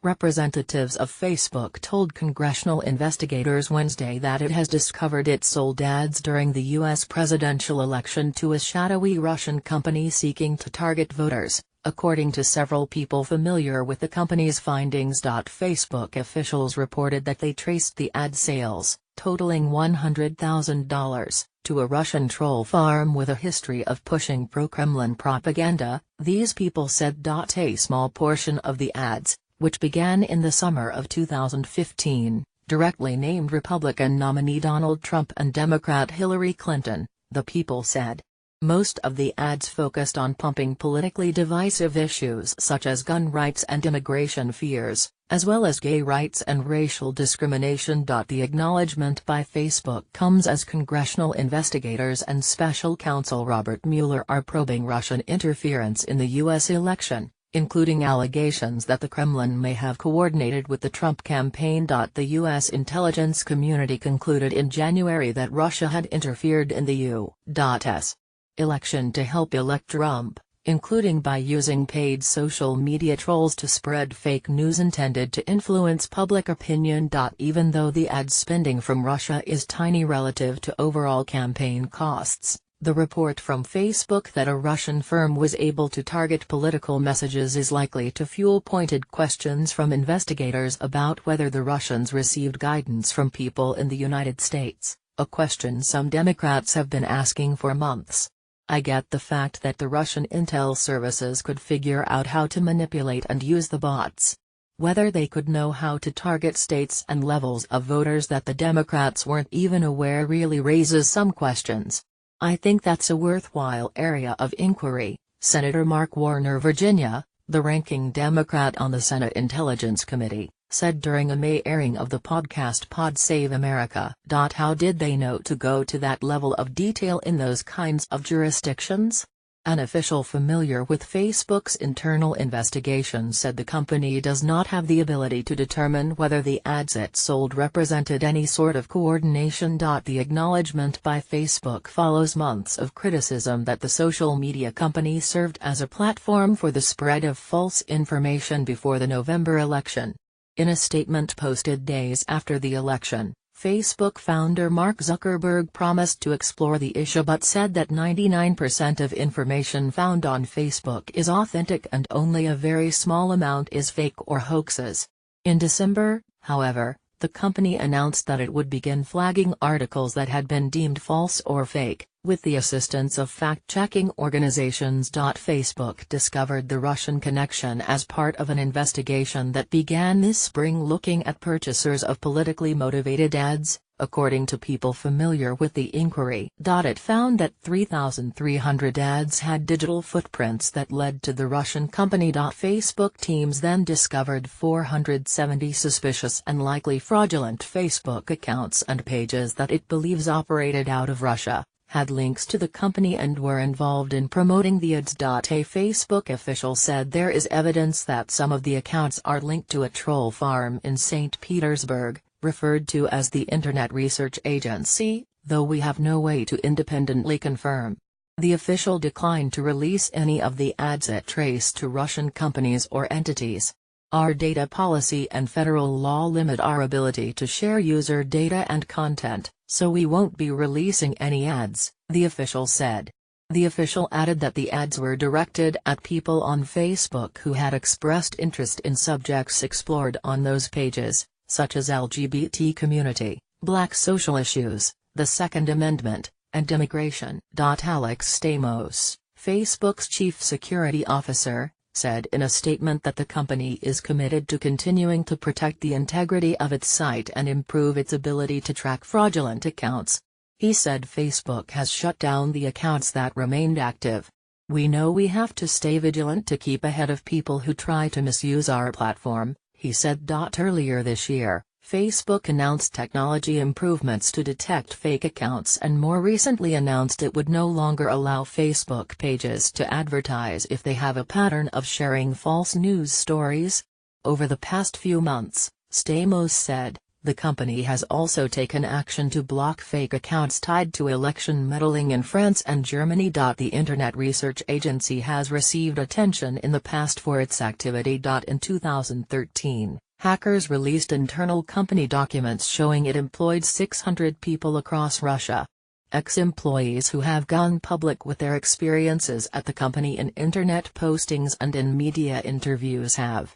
Representatives of Facebook told congressional investigators Wednesday that it has discovered it sold ads during the U.S. presidential election to a shadowy Russian company seeking to target voters, according to several people familiar with the company's findings. Facebook officials reported that they traced the ad sales, totaling $100,000, to a Russian troll farm with a history of pushing pro-Kremlin propaganda. These people said. A small portion of the ads, which began in the summer of 2015, directly named Republican nominee Donald Trump and Democrat Hillary Clinton, the people said. Most of the ads focused on pumping politically divisive issues such as gun rights and immigration fears, as well as gay rights and racial discrimination. The acknowledgement by Facebook comes as congressional investigators and special counsel Robert Mueller are probing Russian interference in the U.S. election, including allegations that the Kremlin may have coordinated with the Trump campaign. The U.S. intelligence community concluded in January that Russia had interfered in the U.S. election to help elect Trump, including by using paid social media trolls to spread fake news intended to influence public opinion. Even though the ad spending from Russia is tiny relative to overall campaign costs, the report from Facebook that a Russian firm was able to target political messages is likely to fuel pointed questions from investigators about whether the Russians received guidance from people in the United States, a question some Democrats have been asking for months. I get the fact that the Russian intel services could figure out how to manipulate and use the bots. Whether they could know how to target states and levels of voters that the Democrats weren't even aware really raises some questions. I think that's a worthwhile area of inquiry, Senator Mark Warner, Virginia, the ranking Democrat on the Senate Intelligence Committee, said during a May airing of the podcast Pod Save America. How did they know to go to that level of detail in those kinds of jurisdictions? An official familiar with Facebook's internal investigation said the company does not have the ability to determine whether the ads it sold represented any sort of coordination. The acknowledgement by Facebook follows months of criticism that the social media company served as a platform for the spread of false information before the November election. In a statement posted days after the election, Facebook founder Mark Zuckerberg promised to explore the issue but said that 99% of information found on Facebook is authentic and only a very small amount is fake or hoaxes. In December, however, the company announced that it would begin flagging articles that had been deemed false or fake, with the assistance of fact-checking organizations. Facebook discovered the Russian connection as part of an investigation that began this spring looking at purchasers of politically motivated ads, according to people familiar with the inquiry. It found that 3,300 ads had digital footprints that led to the Russian company. Facebook teams then discovered 470 suspicious and likely fraudulent Facebook accounts and pages that it believes operated out of Russia, had links to the company and were involved in promoting the ads. A Facebook official said there is evidence that some of the accounts are linked to a troll farm in St. Petersburg, referred to as the Internet Research Agency, though we have no way to independently confirm. The official declined to release any of the ads it traced to Russian companies or entities. Our data policy and federal law limit our ability to share user data and content, so we won't be releasing any ads, the official said. The official added that the ads were directed at people on Facebook who had expressed interest in subjects explored on those pages, such as LGBT community, Black social issues, the Second Amendment, and immigration. Alex Stamos, Facebook's chief security officer, said in a statement that the company is committed to continuing to protect the integrity of its site and improve its ability to track fraudulent accounts. He said Facebook has shut down the accounts that remained active. We know we have to stay vigilant to keep ahead of people who try to misuse our platform, he said. Earlier this year, Facebook announced technology improvements to detect fake accounts and more recently announced it would no longer allow Facebook pages to advertise if they have a pattern of sharing false news stories. Over the past few months, Stamos said, The company has also taken action to block fake accounts tied to election meddling in France and Germany. The Internet Research Agency has received attention in the past for its activity. In 2013, hackers released internal company documents showing it employed 600 people across Russia. Ex-employees who have gone public with their experiences at the company in internet postings and in media interviews have